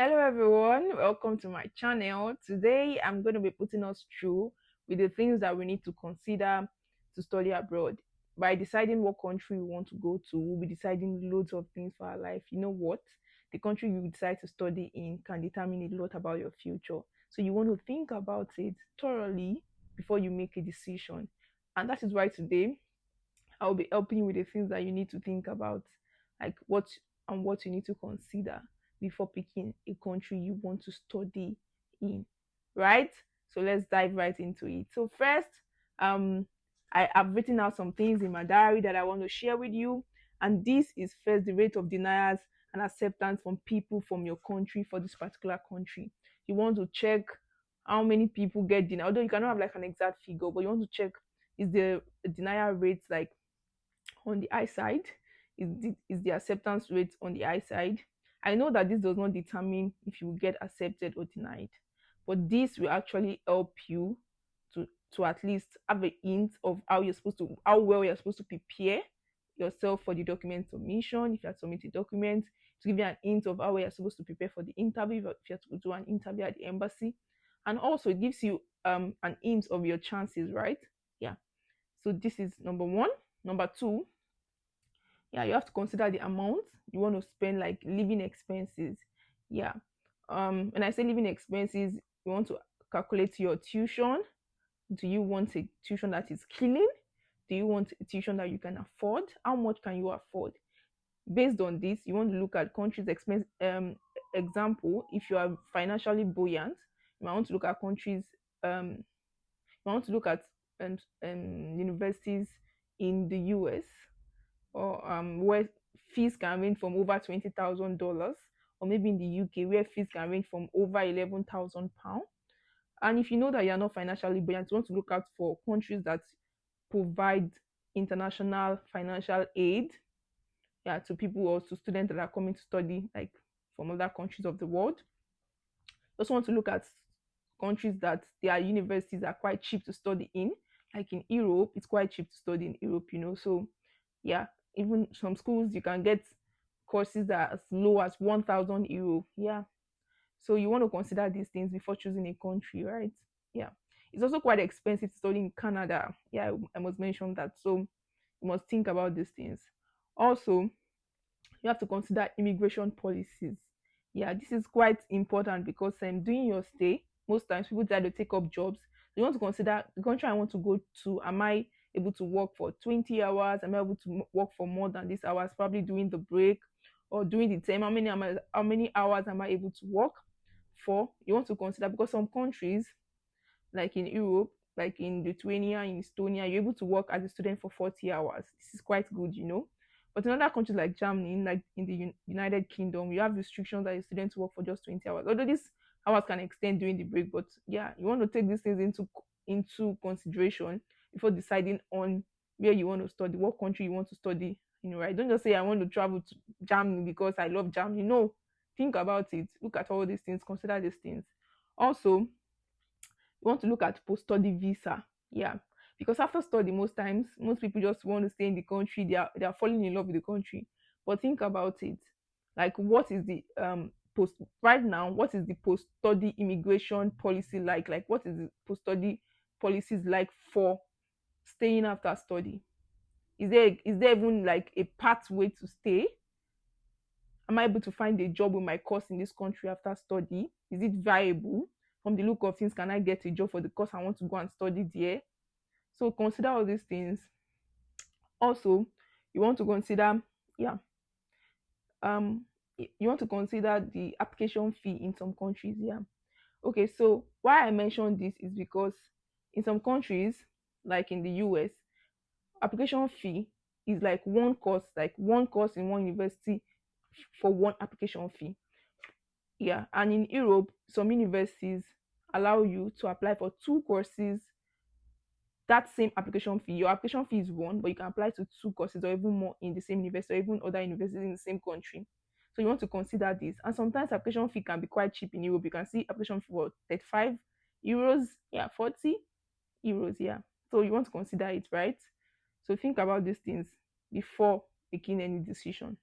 Hello everyone, welcome to my channel. Today I'm going to be putting us through with the things that we need to consider to study abroad. By deciding what country we want to go to, we'll be deciding loads of things for our life. You know what? The country you decide to study in can determine a lot about your future. So you want to think about it thoroughly before you make a decision. And that is why today I'll be helping you with the things that you need to think about, like what you need to consider before picking a country you want to study in. Right? So let's dive right into it. So first, um, I have written out some things in my diary that I want to share with you. And this is first the rate of deniers and acceptance from people from your country for this particular country. You want to check how many people get denied, although you cannot have like an exact figure, but you want to check is the denial rate like on the high side? Is the acceptance rate on the high side? I know that this does not determine if you will get accepted or denied, but this will actually help you to at least have a hint of how well you're supposed to prepare yourself for the document submission. If you have submitted documents, to give you an hint of how well you're supposed to prepare for the interview, if you have to do an interview at the embassy, and also it gives you an hint of your chances, right? Yeah. So this is number one. Number two, yeah, you have to consider the amount you want to spend, like living expenses. Yeah. When I say living expenses, you want to calculate your tuition. Do you want a tuition that is clean? Do you want a tuition that you can afford? How much can you afford? Based on this, you want to look at countries expense. Example, if you are financially buoyant, you might want to look at countries. You want to look at universities in the US, or where fees can range from over $20,000, or maybe in the UK where fees can range from over £11,000. And if you know that you're not financially buoyant, you want to look out for countries that provide international financial aid, yeah, to people or to students that are coming to study like from other countries of the world. You also want to look at countries that their universities are quite cheap to study in. Like in Europe, it's quite cheap to study in Europe. So yeah, even some schools you can get courses that are as low as €1,000. Yeah. So you want to consider these things before choosing a country, right? Yeah. It's also quite expensive to study in Canada. Yeah, I must mention that. So you must think about these things. Also, you have to consider immigration policies. Yeah, this is quite important because during your stay, most times people try to take up jobs. You want to consider the country I want to go to. Am I able to work for 20 hours? Am I able to work for more than these hours? Probably during the break or during the time. How many hours am I able to work for? You want to consider because some countries like in Europe, like in Lithuania, in Estonia, you're able to work as a student for 40 hours. This is quite good. But in other countries like Germany, like in the United Kingdom, you have restrictions that your students work for just 20 hours. Although these hours can extend during the break, but yeah, you want to take these things into consideration before deciding on where you want to study, what country you want to study. Right? Don't just say I want to travel to Germany because I love Germany. No, think about it. Look at all these things. Consider these things. Also, you want to look at post-study visa. Yeah, because after study, most times most people just want to stay in the country. They are falling in love with the country. But think about it, like what is the post right now, what is the post-study immigration policy like what is the post-study policies like for staying after study? Is there even like a pathway to stay? Am I able to find a job with my course in this country after study? Is it viable? From the look of things, can I get a job for the course I want to go and study there? So consider all these things. Also, you want to consider, yeah, um, you want to consider the application fee in some countries. Yeah. Okay, so why I mentioned this is because in some countries, like in the US, application fee is like one course in one university for one application fee. Yeah, and in Europe, some universities allow you to apply for two courses, that same application fee. Your application fee is one, but you can apply to two courses or even more in the same university or even other universities in the same country. So you want to consider this. And sometimes application fee can be quite cheap in Europe. You can see application fee for €35, yeah, €40, yeah. So you want to consider it, right? So think about these things before making any decision.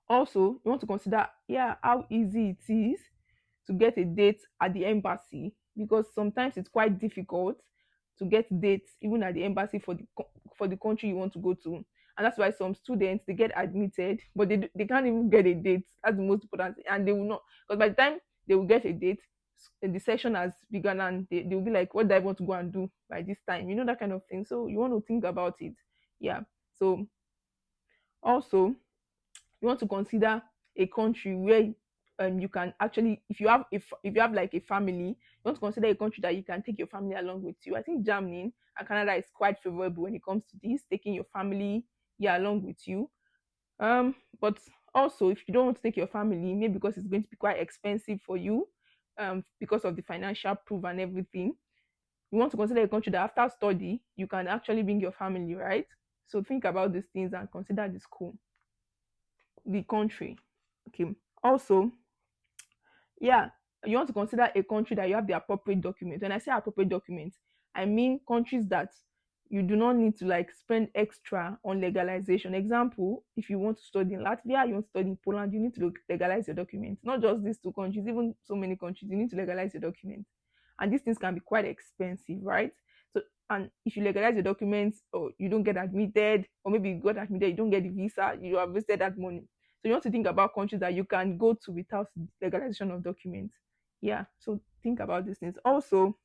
Also, you want to consider, yeah, how easy it is to get a date at the embassy, because sometimes it's quite difficult to get dates even at the embassy for for the country you want to go to. And that's why some students, they get admitted but they can't even get a date. That's the most important thing. And they will not, because by the time they will get a date, the session has begun, and they will be like, what do I want to go and do by this time, that kind of thing. So you want to think about it. Yeah. So also, you want to consider a country where you can actually, if you have like a family, you want to consider a country that you can take your family along with you. I think Germany and Canada is quite favorable when it comes to this, taking your family, yeah, along with you. But also, if you don't want to take your family, maybe because it's going to be quite expensive for you, because of the financial proof and everything, you want to consider a country that after study you can actually bring your family, right? So think about these things and consider the school, the country. Okay. Also, yeah, you want to consider a country that you have the appropriate documents. When I say appropriate documents, I mean countries that you do not need to like spend extra on legalization. Example, if you want to study in Latvia, you want to study in Poland, you need to legalize your documents. Not just these two countries, even so many countries, you need to legalize your documents. And these things can be quite expensive, right? So, and if you legalize your documents or you don't get admitted, or maybe you got admitted, you don't get the visa, you have wasted that money. So you want to think about countries that you can go to without legalization of documents. Yeah. So think about these things. Also,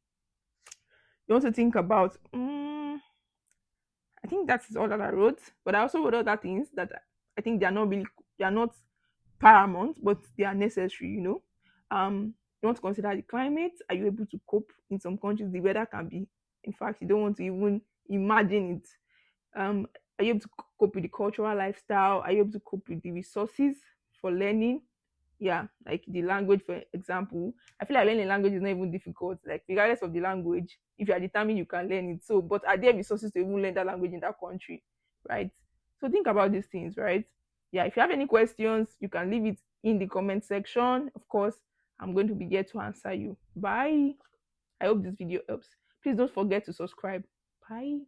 you want to think about. I think that is all that I wrote. But I also wrote other things that I think they are not paramount, but they are necessary. You want to consider the climate. Are you able to cope? In some countries, the weather can be. In fact, you don't want to even imagine it. Are you able to cope with the cultural lifestyle? Are you able to cope with the resources for learning? Yeah, like the language, for example. I feel like learning language is not even difficult. Like regardless of the language, if you are determined, you can learn it. So, but are there resources to even learn that language in that country, right? So think about these things, right? Yeah, if you have any questions, you can leave it in the comment section. Of course, I'm going to be here to answer you. Bye. I hope this video helps. Please don't forget to subscribe. Bye.